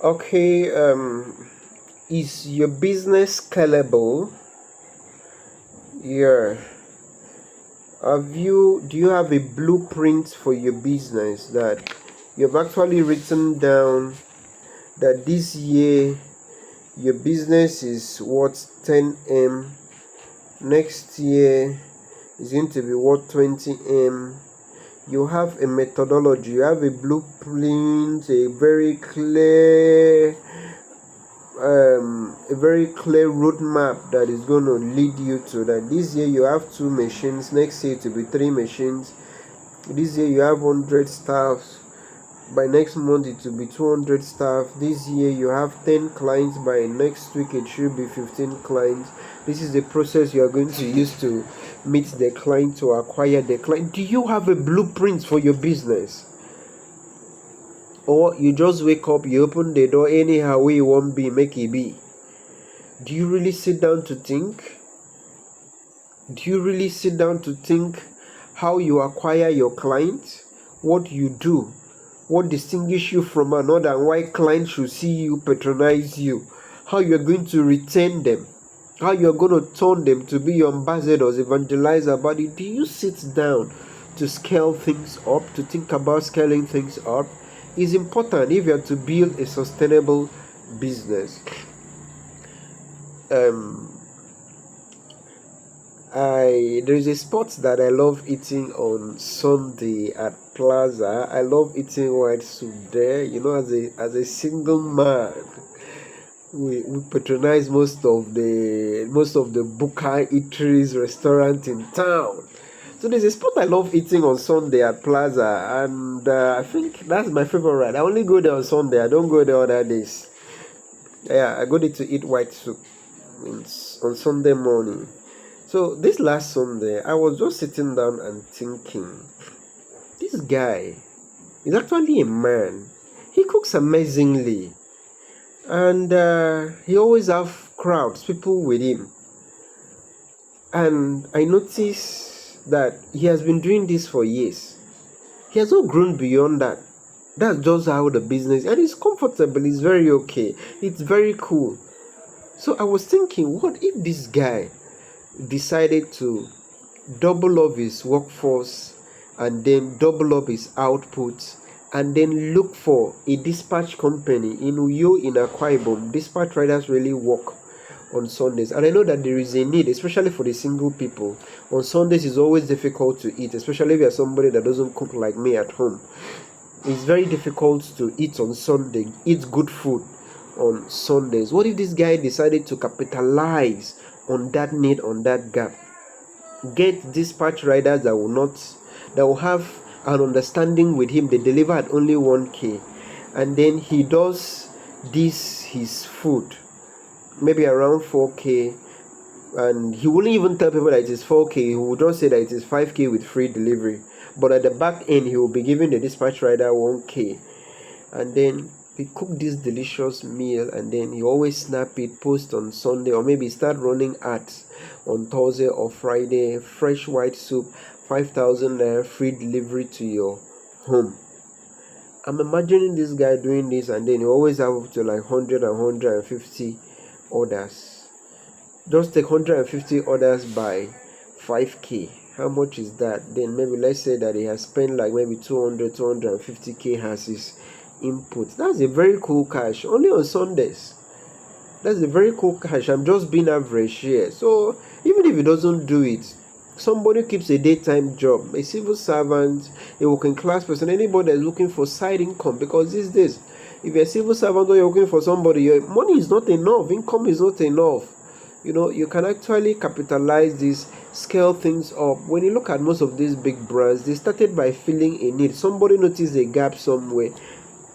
Okay, is your business scalable? Yeah. Do you have a blueprint for your business that you've actually written down that this year your business is worth 10M, next year is going to be worth 20M? You have a methodology, you have a blueprint, a very clear roadmap that is going to lead you to that. This year you have 2 machines, next year it will be 3 machines. This year you have 100 staffs, by next month it will be 200 staff. This year you have 10 clients, by next week it should be 15 clients. This is the process you are going to use to meet the client, to acquire the client. Do you have a blueprint for your business? Or you just wake up, you open the door anyhow way you want be, make it be? Do you really sit down to think? Do you really sit down to think how you acquire your clients? What you do? What distinguishes you from another, and why clients should see you, patronize you? How you're going to retain them? How you're going to turn them to be your ambassadors, evangelize about it? Do you sit down to scale things up, to think about scaling things up? It's important if you're to build a sustainable business. There is a spot that I love eating on Sunday at Plaza. I love eating white soup there. As a single man, we patronize most of the Buka eateries restaurant in town. So there's a spot I love eating on Sunday at Plaza, and I think that's my favorite. I only go there on Sunday. I don't go there other days. Yeah, I go there to eat white soup on Sunday morning. So this last Sunday, I was just sitting down and thinking, this guy is actually a man. He cooks amazingly, and he always have crowds, people with him. And I noticed that he has been doing this for years. He has not grown beyond that. That's just how the business, and it's comfortable. It's very okay. It's very cool. So I was thinking, what if this guy decided to double up his workforce and then double up his output, and then look for a dispatch company in Uyo, in Akwa Ibom? Dispatch riders really work on Sundays, and I know that there is a need, especially for the single people. On Sundays is always difficult to eat, especially if you're somebody that doesn't cook like me at home. It's very difficult to eat on Sunday, eat good food on Sundays. What if this guy decided to capitalize on that need, on that gap? Get dispatch riders that will have an understanding with him. They deliver at only 1K, and then he does his food maybe around 4K, and he wouldn't even tell people that it is 4K. He would just say that it is 5K with free delivery, but at the back end he will be giving the dispatch rider 1K, and then he cook this delicious meal, and then he always snap it, post on Sunday, or maybe start running ads on Thursday or Friday. Fresh white soup, 5,000 naira, free delivery to your home. I'm imagining this guy doing this, and then he always have up to like 100 and 150 orders. Just take 150 orders by 5K. How much is that? Then maybe let's say that he has spent like maybe 250K as his input. That's a very cool cash only on Sundays. That's a very cool cash. I'm just being average here. So even if he doesn't do it, somebody keeps a daytime job, a civil servant, a working class person, anybody that's looking for side income, because these days, if you're a civil servant or you're working for somebody, your money is not enough, income is not enough. You can actually capitalize this, scale things up. When you look at most of these big brands, they started by filling a need. Somebody noticed a gap somewhere,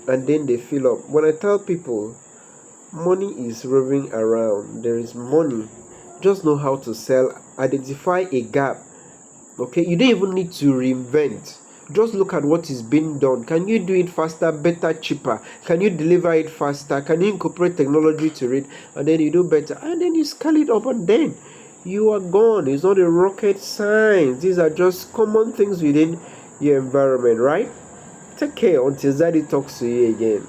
and then they fill up. When I tell people money is roving around, there is money, just know how to sell, identify a gap. Okay, you don't even need to reinvent. Just look at what is being done. Can you do it faster, better, cheaper? Can you deliver it faster? Can you incorporate technology to it? And then you do better, and then you scale it up, and then you are gone. It's not a rocket science. These are just common things within your environment, right? Take care until Zaddy talks to you again.